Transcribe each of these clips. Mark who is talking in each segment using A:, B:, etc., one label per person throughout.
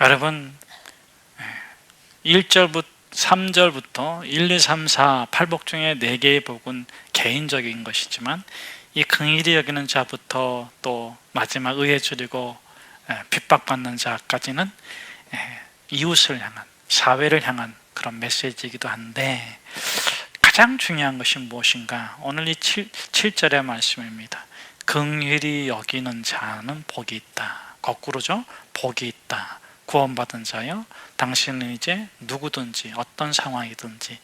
A: 여러분 1절부터 3절부터 1, 2, 3, 4 8복 중에 4개의 복은 개인적인 것이지만 이 긍휼히 여기는 자부터 또 마지막 의에 줄이고 핍박받는 자까지는 이웃을 향한, 사회를 향한 그런 메시지이기도 한데, 가장 중요한 것이 무엇인가? 오늘 이 7절의 말씀입니다. 긍휼히 여기는 자는 복이 있다. 거꾸로죠. 복이 있다. 구원받은 자여, 당신은 이제 누구든지 어떤 상황이든지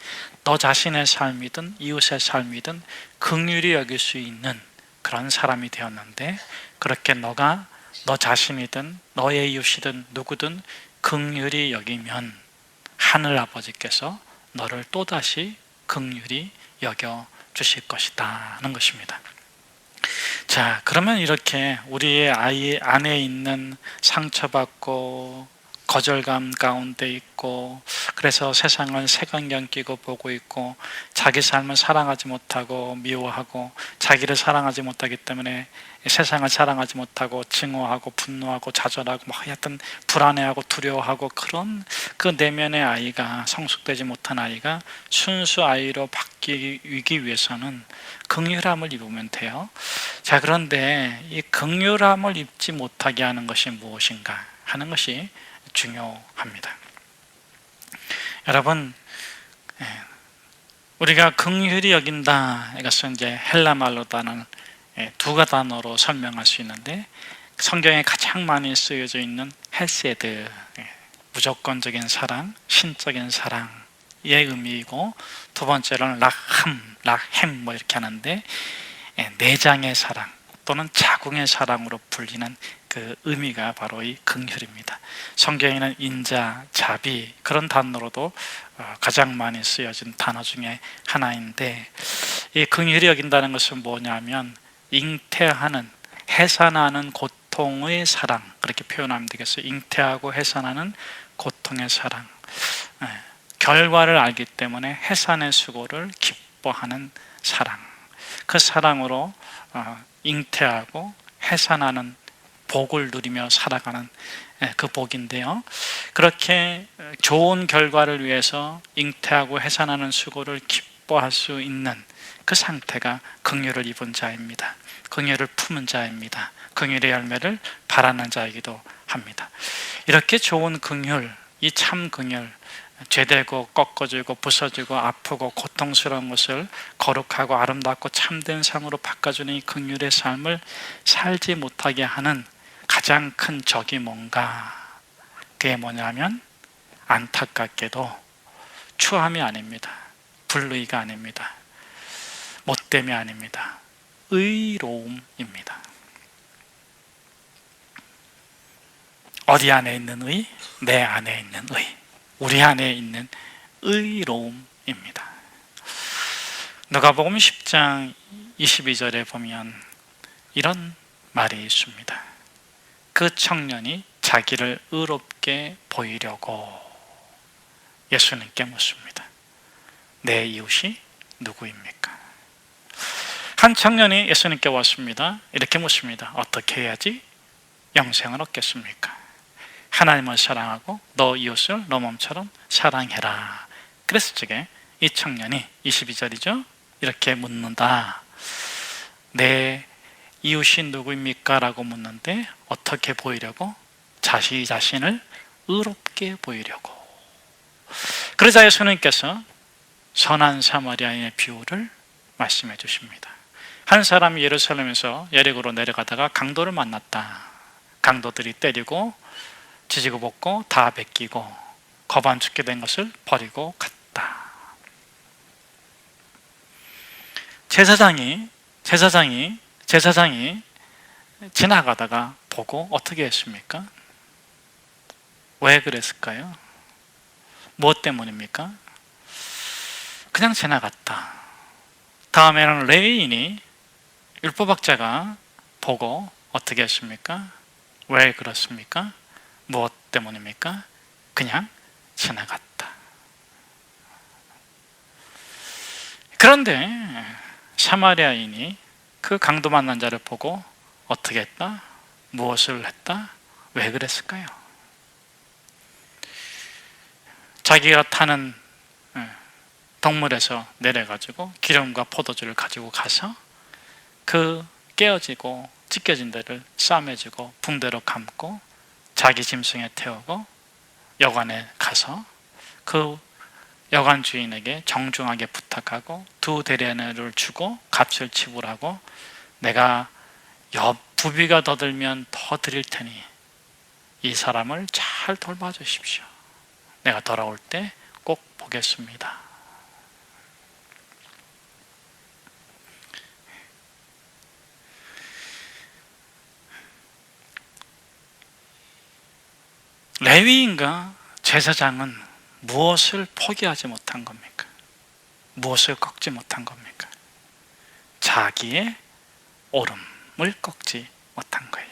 A: 너 자신의 삶이든 이웃의 삶이든 긍휼히 여길 수 있는 그런 사람이 되었는데, 그렇게 너가 너 자신이든 너의 이웃이든 누구든 긍휼히 여기면 하늘 아버지께서 너를 또다시 긍휼히 여겨 주실 것이다 하는 것입니다. 자, 그러면 이렇게 우리의 아이 안에 있는 상처받고 거절감 가운데 있고, 그래서 세상을 색안경 끼고 보고 있고, 자기 삶을 사랑하지 못하고 미워하고, 자기를 사랑하지 못하기 때문에 세상을 사랑하지 못하고 증오하고 분노하고 좌절하고 하여튼 불안해하고 두려워하고, 그런 그 내면의 아이가, 성숙되지 못한 아이가 순수 아이로 바뀌기 위해서는 긍휼함을 입으면 돼요. 자, 그런데 이 긍휼함을 입지 못하게 하는 것이 무엇인가 하는 것이 중요합니다. 여러분, 우리가 긍휼히 여긴다, 이것은 이제 헬라 말로다는 두 단어로 설명할 수 있는데, 성경에 가장 많이 쓰여져 있는 헤세드, 무조건적인 사랑, 신적인 사랑의 의미이고, 두 번째로는 락햄 이렇게 하는데, 내장의 사랑 또는 자궁의 사랑으로 불리는 그 의미가 바로 이 긍휼입니다. 성경에는 인자, 자비 그런 단어로도 가장 많이 쓰여진 단어 중에 하나인데, 이 긍휼히 여긴다는 것은 뭐냐면 잉태하는, 해산하는 고통의 사랑, 그렇게 표현하면 되겠어요. 잉태하고 해산하는 고통의 사랑, 결과를 알기 때문에 해산의 수고를 기뻐하는 사랑, 그 사랑으로 잉태하고 해산하는 복을 누리며 살아가는 그 복인데요, 그렇게 좋은 결과를 위해서 잉태하고 해산하는 수고를 기뻐할 수 있는 그 상태가 긍휼을 입은 자입니다. 긍휼을 품은 자입니다. 긍휼의 열매를 바라는 자이기도 합니다. 이렇게 좋은 긍휼, 이 참 긍휼, 죄되고 꺾어지고 부서지고 아프고 고통스러운 것을 거룩하고 아름답고 참된 삶으로 바꿔주는 이 긍휼의 삶을 살지 못하게 하는 가장 큰 적이 뭔가? 그게 뭐냐면 안타깝게도 추함이 아닙니다. 불의가 아닙니다. 못됨이 아닙니다. 의로움입니다. 어디 안에 있는 의? 내 안에 있는 의, 우리 안에 있는 의로움입니다. 누가복음 10장 22절에 보면 이런 말이 있습니다. 그 청년이 자기를 의롭게 보이려고 예수님께 묻습니다. 내 이웃이 누구입니까? 한 청년이 예수님께 왔습니다. 이렇게 묻습니다. 어떻게 해야지 영생을 얻겠습니까? 하나님을 사랑하고 너 이웃을 너 몸처럼 사랑해라. 그랬을 적에 이 청년이 22절이죠. 이렇게 묻는다. 내 이웃이 누구입니까? 라고 묻는데 어떻게 보이려고? 자기 자신을 의롭게 보이려고. 그러자 예수님께서 선한 사마리아인의 비유를 말씀해 주십니다. 한 사람이 예루살렘에서 여리고로 내려가다가 강도를 만났다. 강도들이 때리고 지지고 볶고 다 베끼고 거반 죽게 된 것을 버리고 갔다. 제사장이 지나가다가 보고 어떻게 했습니까? 왜 그랬을까요? 무엇 때문입니까? 그냥 지나갔다. 다음에는 레위인이, 율법학자가 보고 어떻게 했습니까? 왜 그렇습니까? 무엇 때문입니까? 그냥 지나갔다. 그런데 사마리아인이 그 강도 만난 자를 보고 어떻게 했다? 무엇을 했다? 왜 그랬을까요? 자기가 타는 동물에서 내려가지고 기름과 포도주를 가지고 가서 그 깨어지고 찢겨진 데를 싸매주고 붕대로 감고 자기 짐승에 태우고 여관에 가서 그 여관 주인에게 정중하게 부탁하고 2데나리온을 주고 값을 지불하고 내가 부비가 더 들면 더 드릴 테니 이 사람을 잘 돌봐주십시오. 내가 돌아올 때 꼭 보겠습니다. 레위인과 제사장은 무엇을 포기하지 못한 겁니까? 무엇을 꺾지 못한 겁니까? 자기의 옳음을 꺾지 못한 거예요.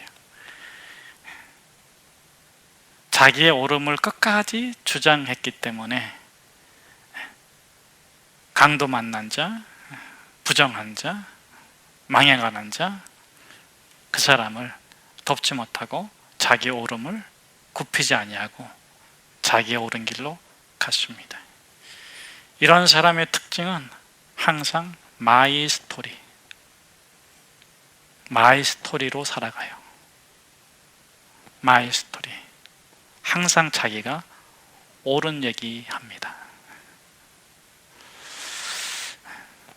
A: 자기의 옳음을 끝까지 주장했기 때문에 강도 만난 자, 부정한 자, 망해가는 자, 그 사람을 돕지 못하고 자기 옳음을 굽히지 아니하고 자기의 옳은 길로 갔습니다. 이런 사람의 특징은 항상 마이 스토리로 살아가요. 마이 스토리. 항상 자기가 옳은 얘기합니다.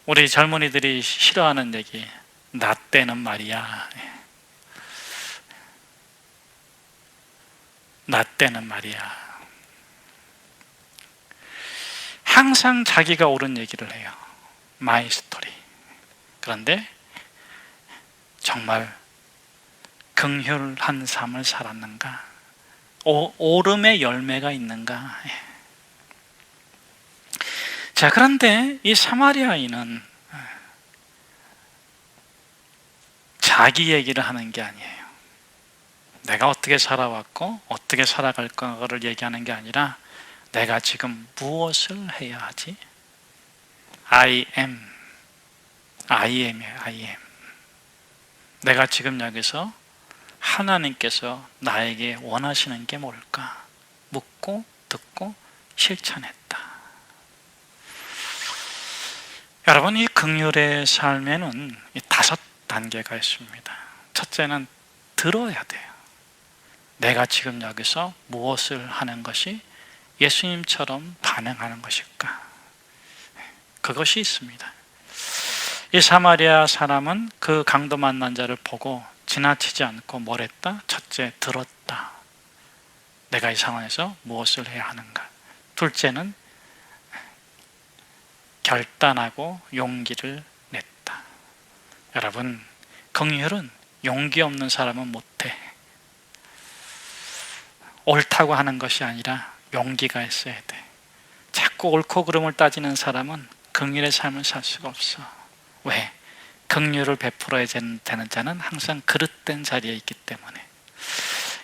A: 우리 젊은이들이 싫어하는 얘기, 나 때는 말이야. 나 때는 말이야. 항상 자기가 옳은 얘기를 해요. 마이 스토리. 그런데 정말 긍휼한 삶을 살았는가? 옳음의 열매가 있는가? 자, 그런데 이 사마리아인은 자기 얘기를 하는 게 아니에요. 내가 어떻게 살아왔고 어떻게 살아갈 거를 얘기하는 게 아니라 내가 지금 무엇을 해야 하지? I am이에요. I am. 내가 지금 여기서 하나님께서 나에게 원하시는 게 뭘까? 묻고 듣고 실천했다. 여러분, 이 긍휼의 삶에는 5단계가 있습니다. 첫째는 들어야 돼요. 내가 지금 여기서 무엇을 하는 것이 예수님처럼 반응하는 것일까? 그것이 있습니다. 이 사마리아 사람은 그 강도 만난 자를 보고 지나치지 않고 뭘 했다? 첫째, 들었다. 내가 이 상황에서 무엇을 해야 하는가? 둘째는 결단하고 용기를 냈다. 여러분, 긍휼은 용기 없는 사람은 못해. 옳다고 하는 것이 아니라 용기가 있어야 돼. 자꾸 옳고 그름을 따지는 사람은 긍휼의 삶을 살 수가 없어. 왜? 긍휼을 베풀어야 되는 자는 항상 그릇된 자리에 있기 때문에.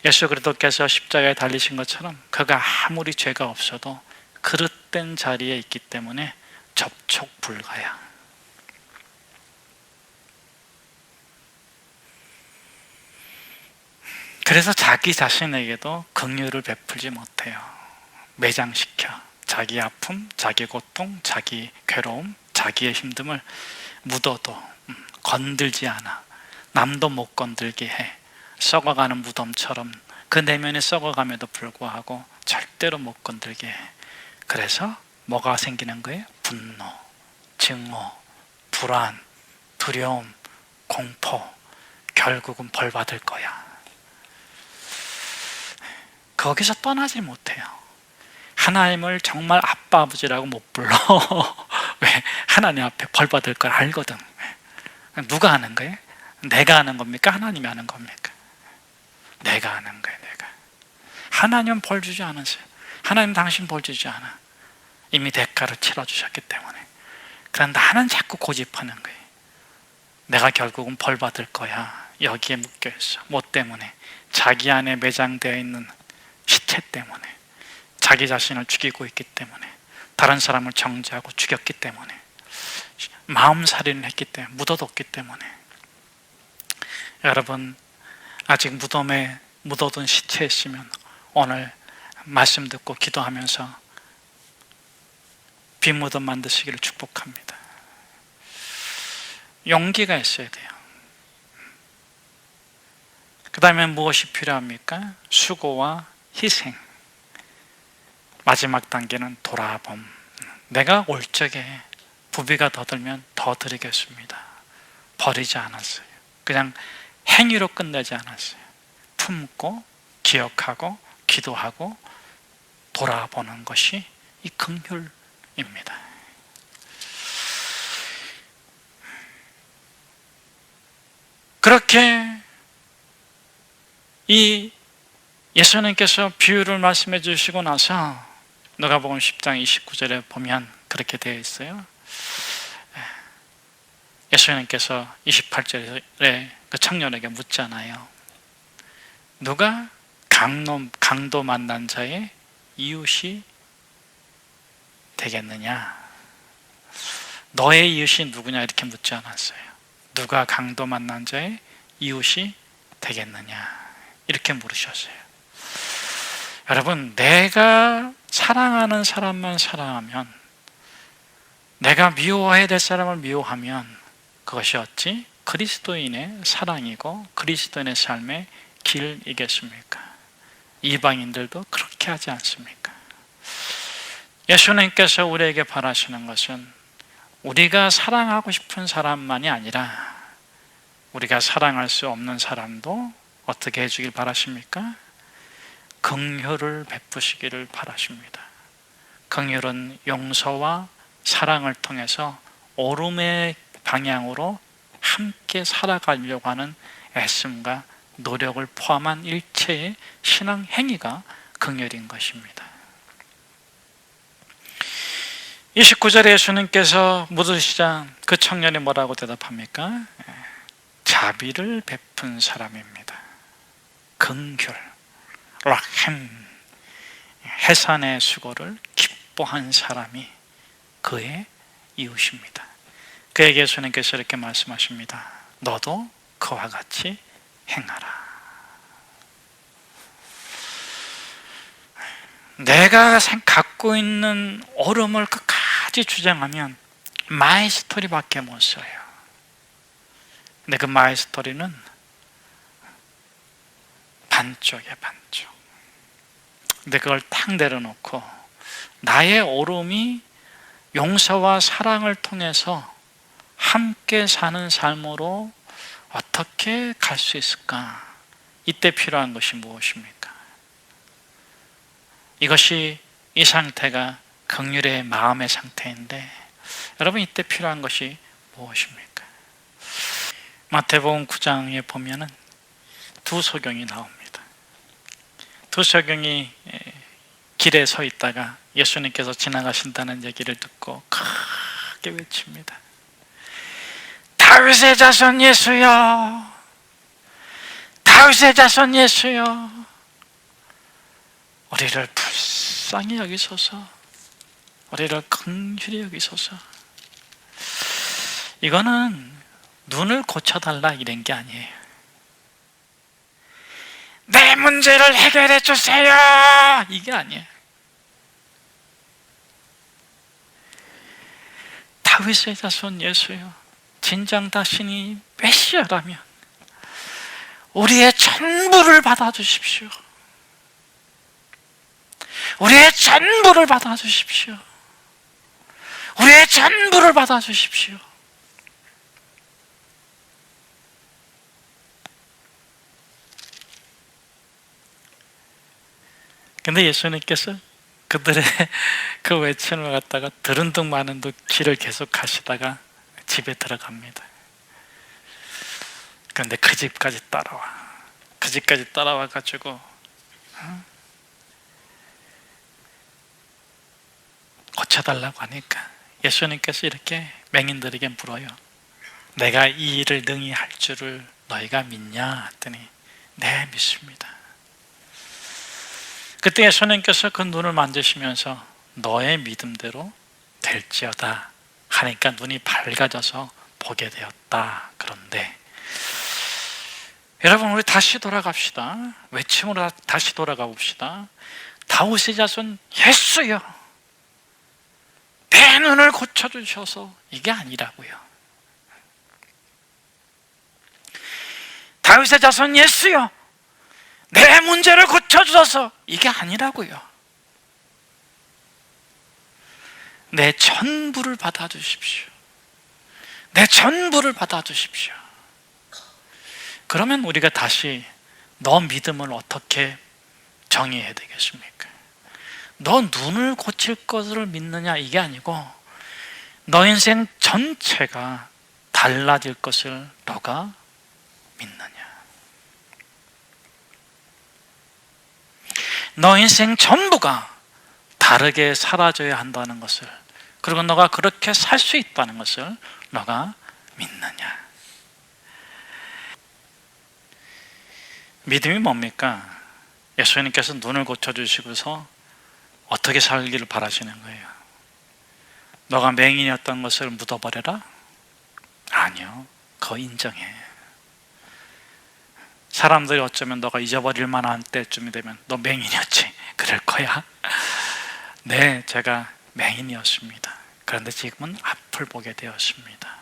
A: 예수 그리스도께서 십자가에 달리신 것처럼 그가 아무리 죄가 없어도 그릇된 자리에 있기 때문에 접촉 불가야. 그래서 자기 자신에게도 긍휼을 베풀지 못해요. 매장시켜 자기 아픔, 자기 고통, 자기 괴로움, 자기의 힘듦을 묻어도 건들지 않아. 남도 못 건들게 해. 썩어가는 무덤처럼 그 내면이 썩어감에도 불구하고 절대로 못 건들게 해. 그래서 뭐가 생기는 거예요? 분노, 증오, 불안, 두려움, 공포. 결국은 벌 받을 거야. 거기서 떠나지 못해요. 하나님을 정말 아빠 아버지라고 못 불러. 왜? 하나님 앞에 벌 받을 걸 알거든. 누가 하는 거예요? 내가 하는 겁니까? 하나님이 하는 겁니까? 내가 하는 거예요. 내가. 하나님은 벌 주지 않으세요. 하나님 당신 벌 주지 않아. 이미 대가를 치러주셨기 때문에. 그런데 나는 자꾸 고집하는 거예요. 내가 결국은 벌 받을 거야. 여기에 묶여있어. 뭐 때문에? 자기 안에 매장되어 있는 시체 때문에, 자기 자신을 죽이고 있기 때문에, 다른 사람을 정죄하고 죽였기 때문에, 마음살인을 했기 때문에, 묻어뒀기 때문에. 여러분, 아직 무덤에 묻어둔 시체에 있으면 오늘 말씀 듣고 기도하면서 빈 무덤 만드시기를 축복합니다. 용기가 있어야 돼요. 그 다음에 무엇이 필요합니까? 수고와 희생. 마지막 단계는 돌아봄. 내가 올 적에 부비가 더 들면 더 드리겠습니다. 버리지 않았어요. 그냥 행위로 끝내지 않았어요. 품고 기억하고 기도하고 돌아보는 것이 이 긍휼입니다. 그렇게 이 예수님께서 비유를 말씀해 주시고 나서 누가복음 10장 29절에 보면 그렇게 되어 있어요. 예수님께서 28절에 그 청년에게 묻잖아요. 누가 강도 만난 자의 이웃이 되겠느냐? 너의 이웃이 누구냐? 이렇게 묻지 않았어요. 누가 강도 만난 자의 이웃이 되겠느냐? 이렇게 물으셨어요. 여러분, 내가 사랑하는 사람만 사랑하면, 내가 미워해야 될 사람을 미워하면 그것이 어찌 그리스도인의 사랑이고 그리스도인의 삶의 길이겠습니까? 이방인들도 그렇게 하지 않습니까? 예수님께서 우리에게 바라시는 것은 우리가 사랑하고 싶은 사람만이 아니라 우리가 사랑할 수 없는 사람도 어떻게 해주길 바라십니까? 긍휼을 베푸시기를 바라십니다. 긍휼은 용서와 사랑을 통해서 옳음의 방향으로 함께 살아가려고 하는 애씀과 노력을 포함한 일체의 신앙 행위가 긍휼인 것입니다. 29절에 예수님께서 묻으시자 그 청년이 뭐라고 대답합니까? 자비를 베푼 사람입니다. 긍휼, 라햄, 해산의 수고를 기뻐한 사람이 그의 이웃입니다. 그에게 예수님께서 이렇게 말씀하십니다. 너도 그와 같이 행하라. 내가 갖고 있는 옳음을 끝까지 주장하면 마이 스토리밖에 못 써요. 근데 그 마이 스토리는 반쪽이에요, 반쪽. 근데 그걸 딱 내려놓고 나의 옳음이 용서와 사랑을 통해서 함께 사는 삶으로 어떻게 갈 수 있을까? 이때 필요한 것이 무엇입니까? 이것이 이 상태가 긍휼의 마음의 상태인데 여러분 이때 필요한 것이 무엇입니까? 마태복음 9장에 보면은 두 소경이 나옵니다. 두 소경이 길에 서 있다가 예수님께서 지나가신다는 얘기를 듣고 크게 외칩니다. 다윗의 자손 예수여, 다윗의 자손 예수여, 우리를 불쌍히 여기소서, 우리를 긍휼히 여기소서. 이거는 눈을 고쳐달라 이런 게 아니에요. 내 문제를 해결해 주세요, 이게 아니에요. 다윗의 자손 예수여, 진정 당신이 메시아라면 우리의 전부를 받아주십시오. 우리의 전부를 받아주십시오. 우리의 전부를 받아주십시오. 근데 예수님께서 그들의 그 외침을 갖다가 들은 둥 마는 둥 길을 계속 가시다가 집에 들어갑니다. 그런데 그 집까지 따라와. 그 집까지 따라와 가지고 고쳐달라고 하니까 예수님께서 이렇게 맹인들에게 물어요. 내가 이 일을 능히 할 줄을 너희가 믿냐? 했더니 네, 믿습니다. 그때 예수님께서 그 눈을 만지시면서 너의 믿음대로 될지어다 하니까 눈이 밝아져서 보게 되었다. 그런데 여러분, 우리 다시 돌아갑시다. 외침으로 다시 돌아가 봅시다. 다윗의 자손 예수여, 내 내 눈을 고쳐주셔서 이게 아니라고요. 다윗의 자손 예수여, 내 문제를 고쳐주셔서 이게 아니라고요. 내 전부를 받아주십시오. 내 전부를 받아주십시오. 그러면 우리가 다시 너 믿음을 어떻게 정의해야 되겠습니까? 너 눈을 고칠 것을 믿느냐 이게 아니고 너 인생 전체가 달라질 것을 너가 믿느냐. 너 인생 전부가 다르게 사라져야 한다는 것을, 그리고 너가 그렇게 살 수 있다는 것을 너가 믿느냐. 믿음이 뭡니까? 예수님께서 눈을 고쳐주시고서 어떻게 살기를 바라시는 거예요? 너가 맹인이었던 것을 묻어버려라? 아니요, 그거 인정해. 사람들이 어쩌면 너가 잊어버릴 만한 때쯤이 되면 너 맹인이었지? 그럴 거야. 네, 제가 맹인이었습니다. 그런데 지금은 앞을 보게 되었습니다.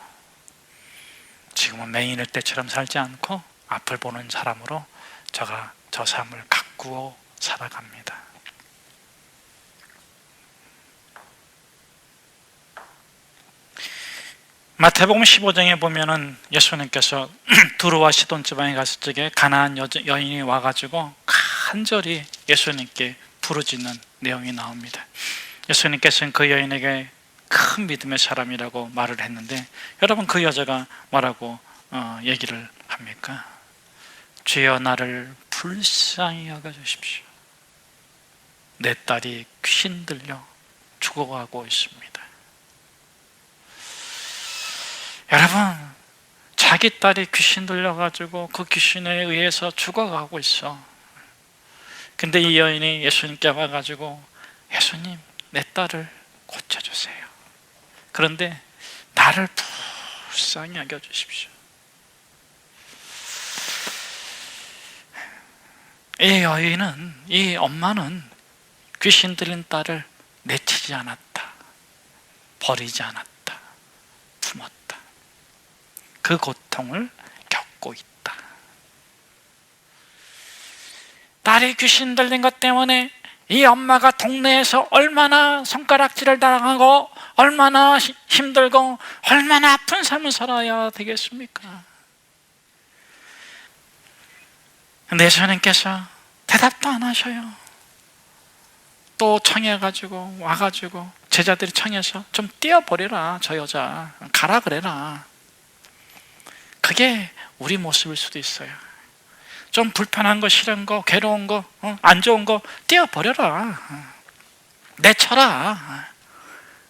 A: 지금은 맹인일 때처럼 살지 않고 앞을 보는 사람으로 제가 저 삶을 가꾸어 살아갑니다. 마태복음 15장에 보면은 예수님께서 두로와 시돈 지방에 갔을 적에 가나안 여인이 와가지고 간절히 예수님께 부르짖는 내용이 나옵니다. 예수님께서는 그 여인에게 큰 믿음의 사람이라고 말을 했는데, 여러분 그 여자가 뭐라고 얘기를 합니까? 주여 나를 불쌍히 여겨주십시오. 내 딸이 귀신 들려 죽어가고 있습니다. 여러분, 자기 딸이 귀신 들려가지고 그 귀신에 의해서 죽어가고 있어. 근데 이 여인이 예수님께 와가지고 예수님, 내 딸을 고쳐주세요. 그런데 나를 불쌍히 여겨주십시오. 이 여인은, 이 엄마는 귀신 들린 딸을 내치지 않았다, 버리지 않았다, 품었다. 그 고통을 겪고 있다. 딸이 귀신 들린 것 때문에 이 엄마가 동네에서 얼마나 손가락질을 당하고 얼마나 힘들고 얼마나 아픈 삶을 살아야 되겠습니까? 근데 예수님께서 대답도 안 하셔요. 또 청해가지고 와가지고 제자들이 청해서 좀 띄어버리라, 저 여자 가라 그래라. 그게 우리 모습일 수도 있어요. 좀 불편한 거, 싫은 거, 괴로운 거, 안 좋은 거 띄어버려라, 내쳐라.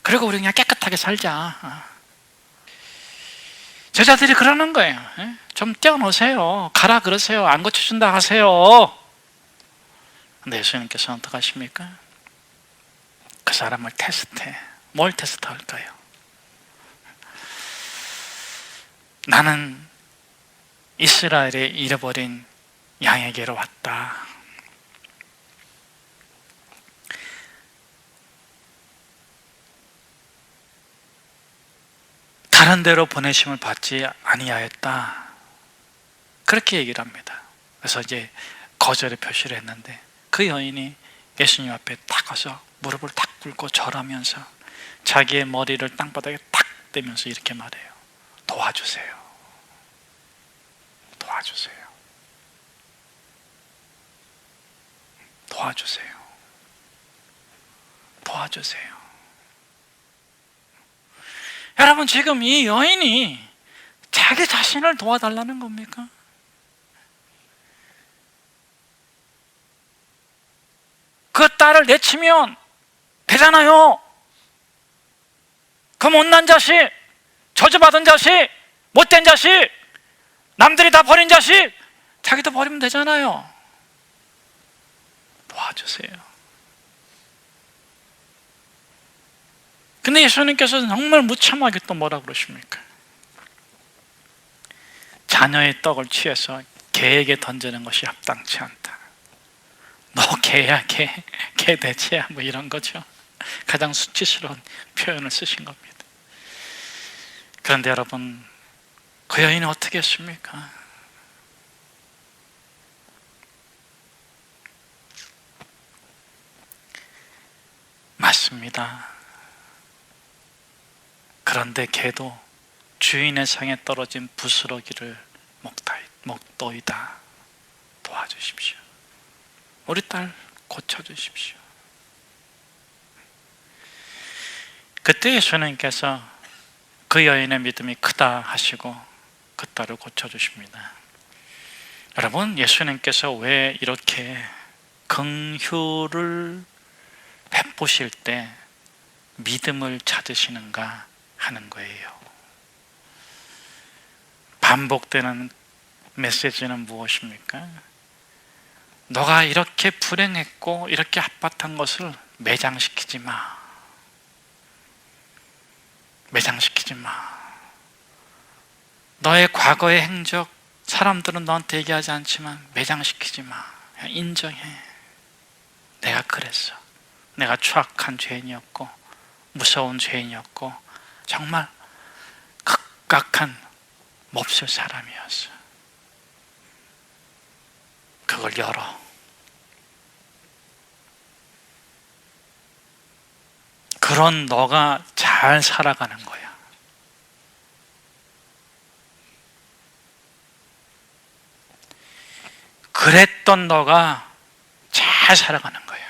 A: 그리고 우리 그냥 깨끗하게 살자. 제자들이 그러는 거예요. 좀 떼어놓으세요. 가라 그러세요. 안 고쳐준다 하세요. 근데 예수님께서는 어떻게 하십니까? 그 사람을 테스트해. 뭘 테스트할까요? 나는 이스라엘에 잃어버린 양에게로 왔다. 다른 데로 보내심을 받지 아니하였다. 그렇게 얘기를 합니다. 그래서 이제 거절의 표시를 했는데 그 여인이 예수님 앞에 딱 가서 무릎을 딱 꿇고 절하면서 자기의 머리를 땅바닥에 딱 대면서 이렇게 말해요. 도와주세요. 도와주세요. 도와주세요. 도와주세요. 여러분, 지금 이 여인이 자기 자신을 도와달라는 겁니까? 그 딸을 내치면 되잖아요. 그 못난 자식, 저주받은 자식, 못된 자식, 남들이 다 버린 자식, 자기도 버리면 되잖아요. 도와주세요. 근데 예수님께서는 정말 무참하게 또 뭐라 그러십니까? 자녀의 떡을 취해서 개에게 던지는 것이 합당치 않다. 너 개야, 개 대체야, 뭐 이런 거죠. 가장 수치스러운 표현을 쓰신 겁니다. 그런데 여러분, 그 여인은 어떻게 했습니까? 맞습니다. 그런데 걔도 주인의 상에 떨어진 부스러기를 먹도이다. 도와주십시오. 우리 딸 고쳐주십시오. 그때 예수님께서 그 여인의 믿음이 크다 하시고 그 딸을 고쳐주십니다. 여러분, 예수님께서 왜 이렇게 긍휼을 베푸실 때 믿음을 찾으시는가 하는 거예요. 반복되는 메시지는 무엇입니까? 너가 이렇게 불행했고 이렇게 아팠던 것을 매장시키지 마. 매장시키지 마. 너의 과거의 행적, 사람들은 너한테 얘기하지 않지만 매장시키지 마. 그냥 인정해. 내가 그랬어. 내가 추악한 죄인이었고 무서운 죄인이었고 정말 극악한 몹쓸 사람이었어. 그걸 열어. 그런 너가 잘 살아가는 거야. 그랬던 너가 잘 살아가는 거야.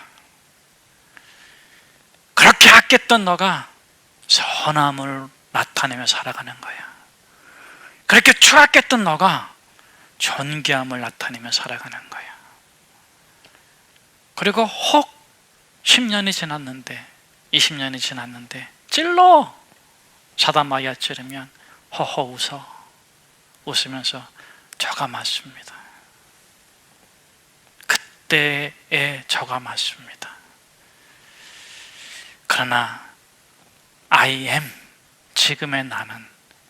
A: 그렇게 아꼈던 너가 선함을 나타내며 살아가는 거야. 그렇게 추악했던 너가 존귀함을 나타내며 살아가는 거야. 그리고 혹 10년이 지났는데 20년이 지났는데 찔러 사다마이아 찌르면 허허 웃으면서 저가 맞습니다. 그때의 저가 맞습니다. 그러나 I am, 지금의 나는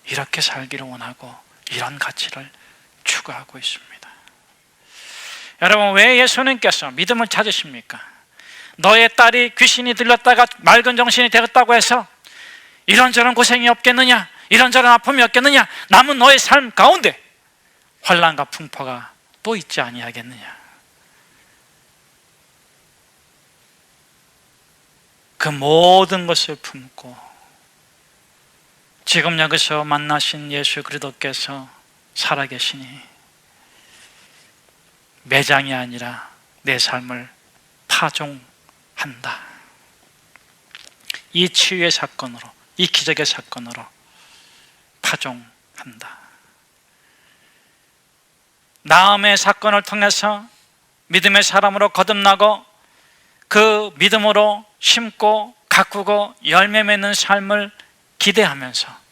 A: 이렇게 살기를 원하고 이런 가치를 추구하고 있습니다. 여러분, 왜 예수님께서 믿음을 찾으십니까? 너의 딸이 귀신이 들렸다가 맑은 정신이 되었다고 해서 이런저런 고생이 없겠느냐, 이런저런 아픔이 없겠느냐, 남은 너의 삶 가운데 환난과 풍파가 또 있지 아니하겠느냐. 그 모든 것을 품고 지금 여기서 만나신 예수 그리스도께서 살아계시니 매장이 아니라 내 삶을 파종한다. 이 치유의 사건으로, 이 기적의 사건으로 파종한다. 나음의 사건을 통해서 믿음의 사람으로 거듭나고 그 믿음으로 심고 가꾸고 열매 맺는 삶을 기대하면서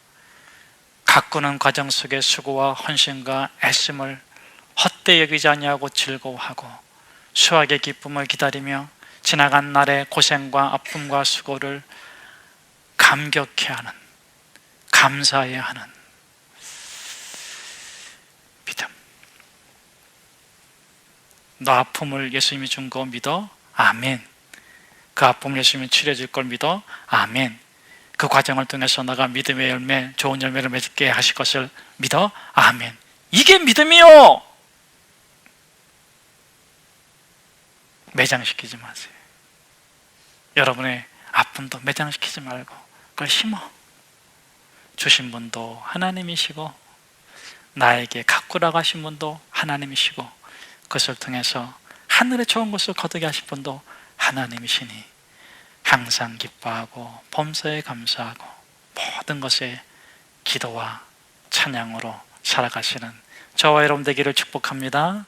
A: 가꾸는 과정 속에 수고와 헌신과 애씀을 헛되이 여기지 아니하고 즐거워하고 수확의 기쁨을 기다리며 지나간 날의 고생과 아픔과 수고를 감격해하는, 감사해야 하는 믿음. 너 아픔을 예수님이 준 거 믿어? 아멘. 그 아픔을 예수님이 치료해 줄 걸 믿어? 아멘. 그 과정을 통해서 너가 믿음의 열매, 좋은 열매를 맺게 하실 것을 믿어? 아멘. 이게 믿음이요. 매장시키지 마세요. 여러분의 아픔도 매장시키지 말고 그걸 심어. 주신 분도 하나님이시고 나에게 가꾸라고 하신 분도 하나님이시고 그것을 통해서 하늘의 좋은 것을 거두게 하신 분도 하나님이시니 항상 기뻐하고 범사에 감사하고 모든 것에 기도와 찬양으로 살아가시는 저와 여러분 되기를 축복합니다.